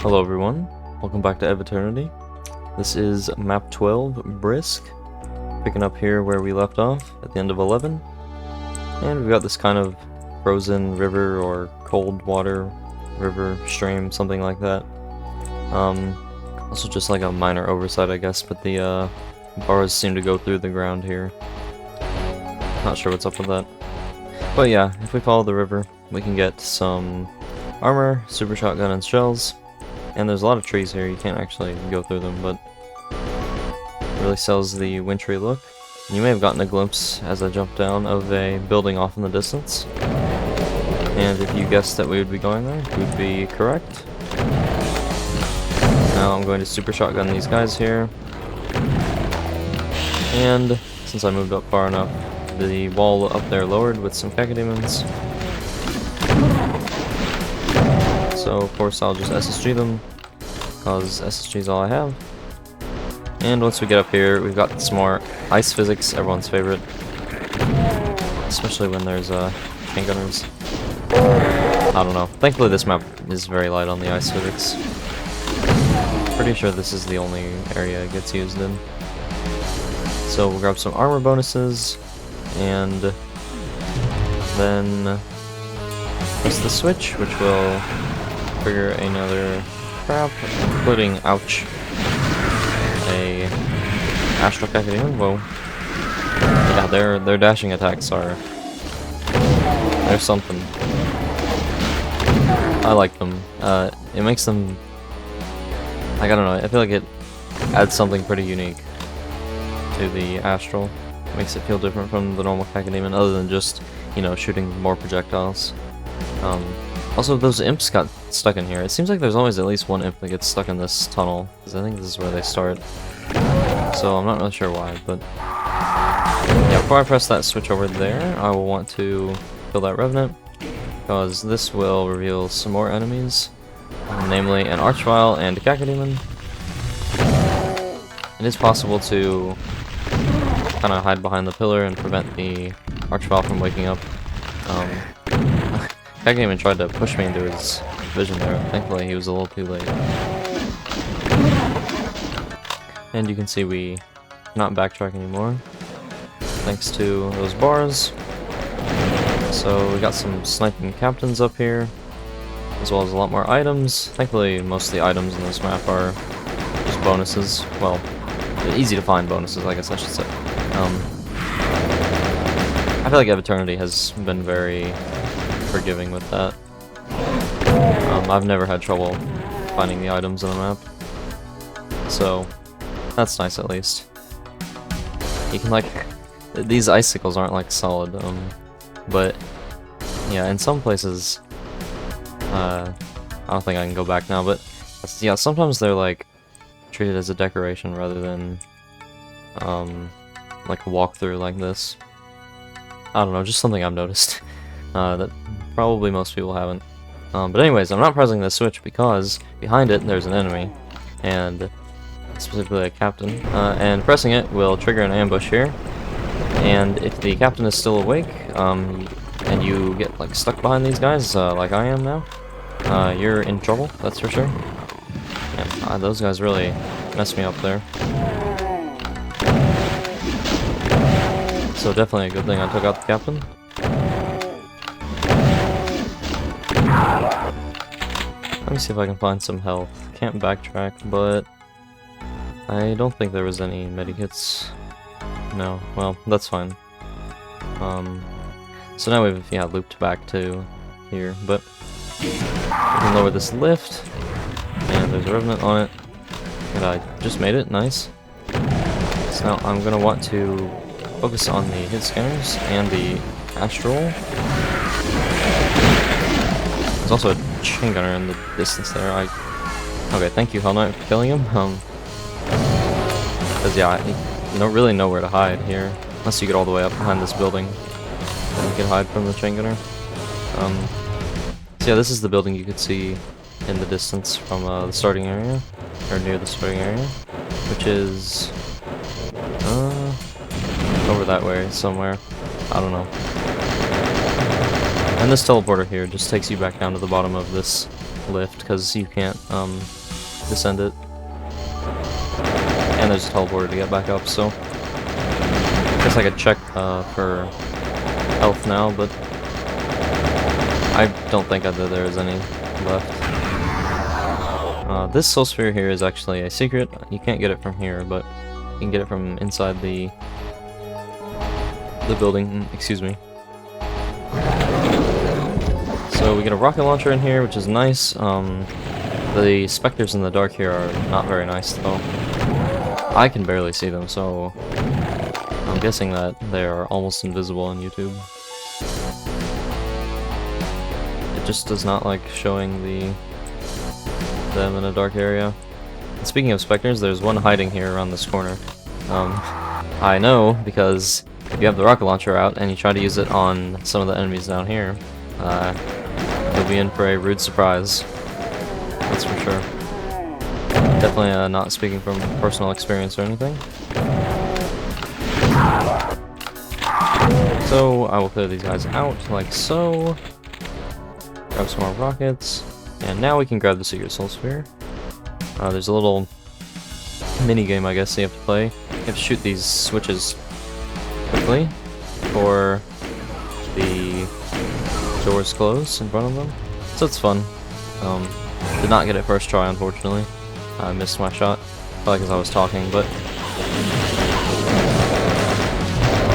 Hello everyone, welcome back to Eviternity. This is map 12, Brisk, picking up here where we left off at the end of 11. And we've got this kind of frozen river or cold water river stream, something like that. Also just like a minor oversight I guess, but the bars seem to go through the ground here. Not sure what's up with that. But yeah, if we follow the river, we can get some armor, super shotgun, and shells. And there's a lot of trees here, you can't actually go through them, but it really sells the wintry look. And you may have gotten a glimpse as I jumped down of a building off in the distance. And if you guessed that we would be going there, you would be correct. Now I'm going to super shotgun these guys here. And since I moved up far enough, the wall up there lowered with some cacodemons. So of course I'll just SSG them, because SSG is all I have. And once we get up here, we've got some more ice physics, everyone's favorite. Especially when there's handgunners. I don't know. Thankfully this map is very light on the ice physics. Pretty sure this is the only area it gets used in. So we'll grab some armor bonuses, and then press the switch, which will trigger another crap, including, ouch, a astral cacodemon. Whoa. Yeah, their dashing attacks are, there's something. I like them. It makes them, like, I don't know, I feel like it adds something pretty unique to the astral. It makes it feel different from the normal cacodemon, other than just, you know, shooting more projectiles. Also, those imps got stuck in here. It seems like there's always at least one imp that gets stuck in this tunnel, because I think this is where they start. So I'm not really sure why, but yeah, before I press that switch over there, I will want to kill that revenant, because this will reveal some more enemies, namely an archvile and a cacodemon. It is possible to kind of hide behind the pillar and prevent the archvile from waking up. Cacodemon tried to push me into his vision there. Thankfully, he was a little too late. And you can see we cannot backtrack anymore, thanks to those bars. So we got some sniping captains up here, as well as a lot more items. Thankfully, most of the items in this map are just bonuses. Well, easy to find bonuses, I guess I should say. I feel like Eviternity has been very forgiving with that. I've never had trouble finding the items in the map, so that's nice at least. You can, like, these icicles aren't like solid, but yeah, in some places, I don't think I can go back now, but yeah, sometimes they're like treated as a decoration rather than like a walkthrough like this. I don't know, just something I've noticed. That probably most people haven't. But anyways, I'm not pressing this switch because behind it there's an enemy, and specifically a captain, and pressing it will trigger an ambush here, and if the captain is still awake, and you get like stuck behind these guys, like I am now, you're in trouble, that's for sure. Yeah, those guys really messed me up there. So definitely a good thing I took out the captain. Let me see if I can find some health. Can't backtrack, but I don't think there was any medikits. No, well, that's fine. So now we've, yeah, looped back to here, but we can lower this lift, and there's a revenant on it, and I just made it, nice. So now I'm gonna want to focus on the hit scanners and the astral. There's also a chain gunner in the distance there. Okay, thank you, Hell Knight, for killing him. Because yeah, I don't really know where to hide here, unless you get all the way up behind this building. Then you can hide from the chain gunner. So yeah, this is the building you could see in the distance from the starting area, or near the starting area, which is over that way somewhere. I don't know. And this teleporter here just takes you back down to the bottom of this lift because you can't descend it. And there's a teleporter to get back up, so I guess I could check for health now, but I don't think there is any left. This soul sphere here is actually a secret. You can't get it from here, but you can get it from inside the building. Excuse me. So we get a rocket launcher in here, which is nice. The specters in the dark here are not very nice, though. I can barely see them, so I'm guessing that they are almost invisible on YouTube. It just does not like showing them in a dark area. And speaking of specters, there's one hiding here around this corner. I know because if you have the rocket launcher out and you try to use it on some of the enemies down here, you'll be in for a rude surprise. That's for sure. Definitely not speaking from personal experience or anything. So I will clear these guys out like so. Grab some more rockets. And now we can grab the secret soul sphere. There's a little mini game, I guess, you have to play. You have to shoot these switches quickly before the doors close in front of them. So it's fun. Did not get it first try, unfortunately. I missed my shot, probably because I was talking, but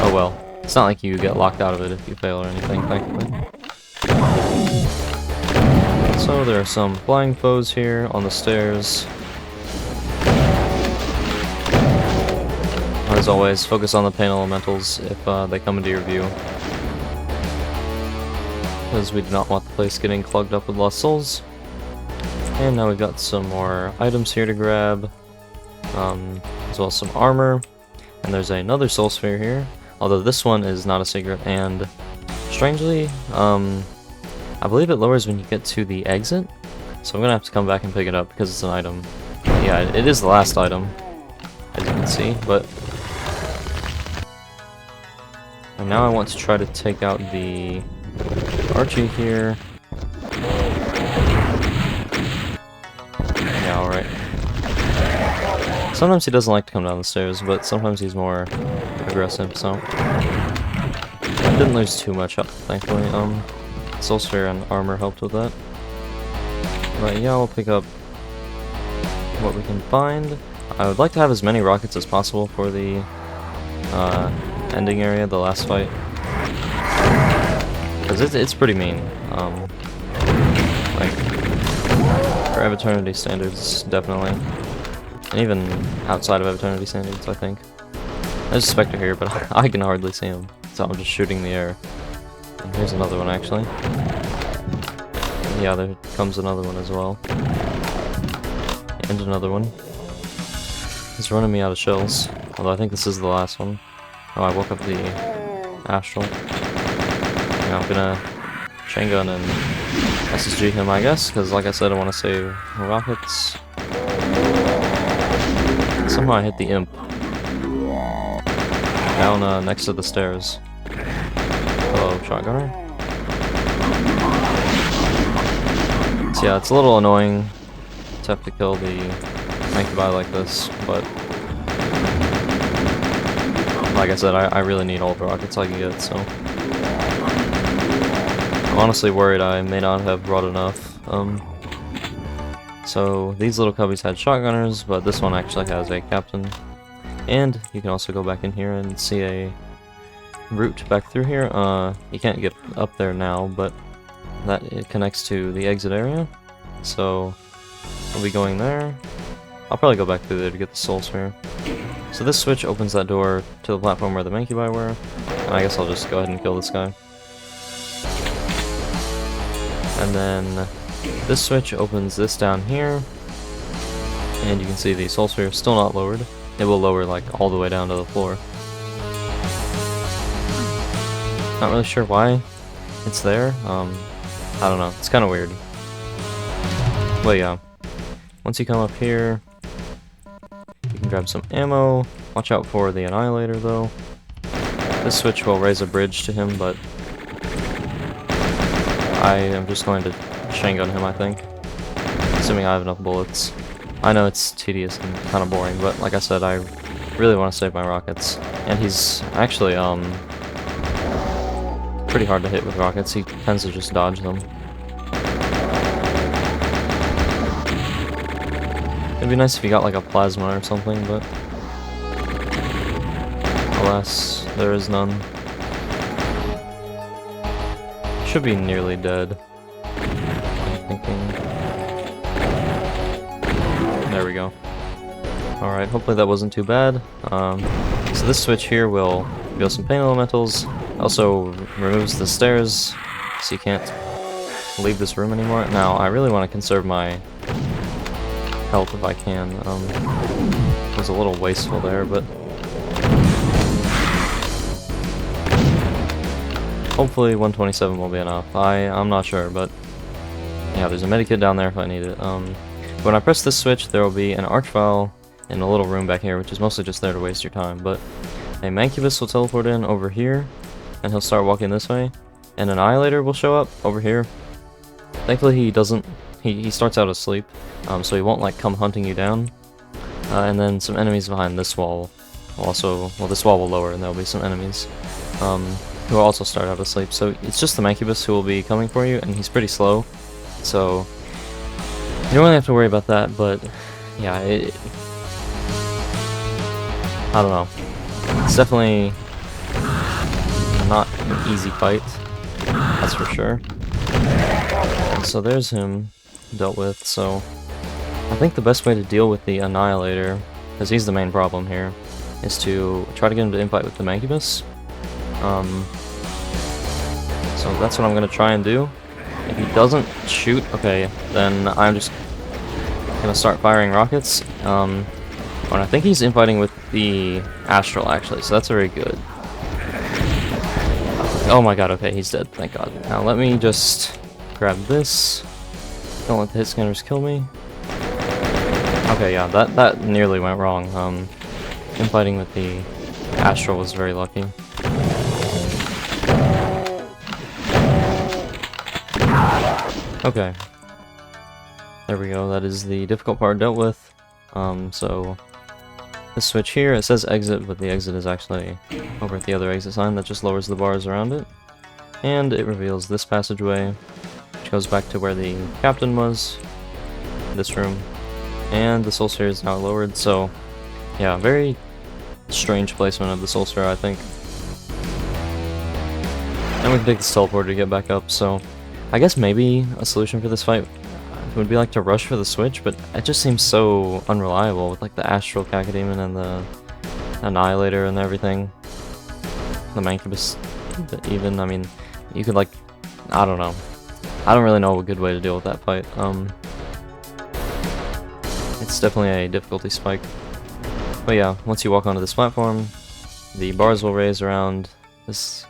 oh well. It's not like you get locked out of it if you fail or anything, thankfully. So there are some flying foes here on the stairs. As always, focus on the pain elementals if they come into your view, because we do not want the place getting clogged up with lost souls. And now we've got some more items here to grab, as well as some armor. And there's another soul sphere here, although this one is not a secret, and strangely, I believe it lowers when you get to the exit, so I'm gonna have to come back and pick it up because it's an item. Yeah, it is the last item, as you can see, but and now I want to try to take out the Archie here. Yeah, alright. Sometimes he doesn't like to come down the stairs, but sometimes he's more aggressive, so I didn't lose too much up, thankfully. Soul sphere and armor helped with that. But yeah, we'll pick up what we can find. I would like to have as many rockets as possible for the ending area, the last fight, because it's pretty mean. Like for Eviternity standards, definitely, and even outside of Eviternity standards, I think. There's a specter here, but I can hardly see him, so I'm just shooting the air. And here's another one, actually. Yeah, there comes another one as well. And another one. He's running me out of shells. Although I think this is the last one. Oh, I woke up the Astral. Now I'm gonna chain gun and SSG him, I guess, because like I said, I want to save rockets. Somehow I hit the imp. Down next to the stairs. Hello, shotgunner. So yeah, it's a little annoying to have to kill the Mancubi like this, but like I said, I really need all the rockets I can get, so I'm honestly worried I may not have brought enough. So these little cubbies had shotgunners, but this one actually has a captain. And you can also go back in here and see a route back through here. You can't get up there now, but that it connects to the exit area, so we'll be going there. I'll probably go back through there to get the soul sphere. So this switch opens that door to the platform where the Mancubi were, and I guess I'll just go ahead and kill this guy. And then this switch opens this down here, and you can see the soul sphere is still not lowered. It will lower like all the way down to the floor. Not really sure why it's there. I don't know. It's kind of weird. But yeah, once you come up here, you can grab some ammo. Watch out for the Annihilator, though. This switch will raise a bridge to him, but I am just going to chain gun him, I think. assuming I have enough bullets. I know it's tedious and kind of boring, but like I said, I really want to save my rockets. And he's actually, pretty hard to hit with rockets. He tends to just dodge them. It'd be nice if he got like a plasma or something, but alas, there is none. Should be nearly dead. I'm thinking. There we go. Alright, hopefully that wasn't too bad. So this switch here will deal some pain elementals. Also removes the stairs, so you can't leave this room anymore. Now, I really want to conserve my health if I can. It was a little wasteful there, but hopefully 127 will be enough. I'm not sure, but yeah, there's a medikit down there if I need it. When I press this switch, there will be an archvile in a little room back here, which is mostly just there to waste your time, but a mancubus will teleport in over here, and he'll start walking this way, and an annihilator will show up over here. Thankfully he doesn't, he starts out asleep, so he won't like come hunting you down, and then some enemies behind this wall will also, well, this wall will lower and there'll be some enemies who will also start out asleep. So it's just the mancubus who will be coming for you, and he's pretty slow, so you don't really have to worry about that, but yeah, I don't know. It's definitely not an easy fight, that's for sure. So there's him dealt with. So I think the best way to deal with the annihilator, because he's the main problem here, is to try to get him to infight with the mancubus. So that's what I'm going to try and do. If he doesn't shoot, okay, then I'm just going to start firing rockets. And I think he's infighting with the astral, actually, so that's very good. Oh my god, okay, he's dead, thank god. Now let me just grab this. Don't let the hit scanners kill me. Okay, yeah, that nearly went wrong. Infighting with the astral was very lucky. Okay. There we go, that is the difficult part dealt with. So this switch here, it says exit, but the exit is actually over at the other exit sign that just lowers the bars around it. And it reveals this passageway, which goes back to where the captain was, this room. And the soul sphere is now lowered, so yeah, very strange placement of the soul sphere, I think. And we can take this teleporter to get back up, so I guess maybe a solution for this fight would be like to rush for the switch, but it just seems so unreliable with like the astral cacodemon and the annihilator and everything. The mancubus even, I mean, you could like, I don't know. I don't really know a good way to deal with that fight. It's definitely a difficulty spike. But yeah, once you walk onto this platform, the bars will raise around this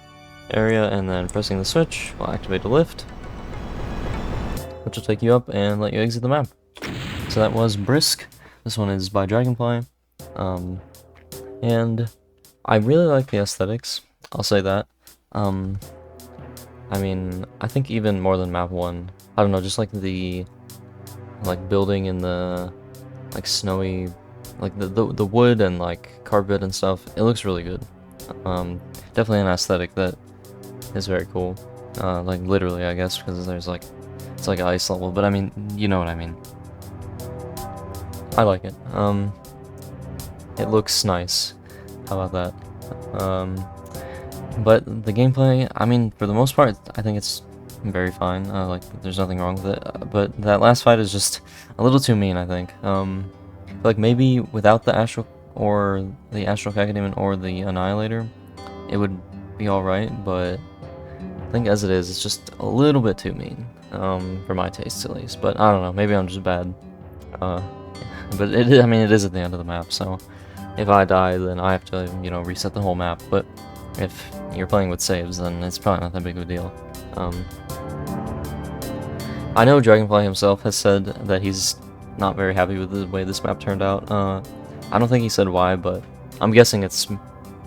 area, and then pressing the switch will activate a lift, which will take you up and let you exit the map. So that was Brisk. This one is by Dragonfly. And I really like the aesthetics, I'll say that. I mean, I think even more than map 1. I don't know, just like the building in the like snowy, like the wood and like carpet and stuff. It looks really good. Definitely an aesthetic that is very cool. Like literally, I guess, because there's like, it's like ice level, but I mean, you know what I mean. I like it. It looks nice. How about that? But the gameplay, I mean, for the most part, I think it's very fine. Like, there's nothing wrong with it. But that last fight is just a little too mean, I think. Like, maybe without the Astral, or the Astral Cacodemon, or the Annihilator, it would be alright, but I think as it is, it's just a little bit too mean. For my tastes, at least. But I don't know, maybe I'm just bad. But I mean, it is at the end of the map, so if I die, then I have to, you know, reset the whole map. But if you're playing with saves, then it's probably not that big of a deal. I know Dragonfly himself has said that he's not very happy with the way this map turned out. I don't think he said why, but I'm guessing it's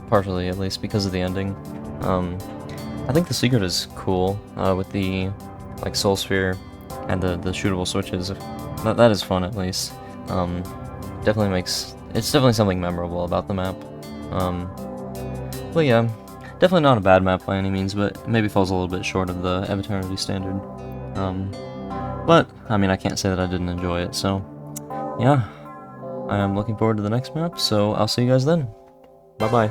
partially, at least, because of the ending. I think the secret is cool, with the like soul sphere and the shootable switches. That is fun, at least. Definitely makes... It's definitely something memorable about the map. But yeah, definitely not a bad map by any means, but maybe falls a little bit short of the Eviternity standard. But, I mean, I can't say that I didn't enjoy it, so... Yeah, I am looking forward to the next map, so I'll see you guys then. Bye-bye.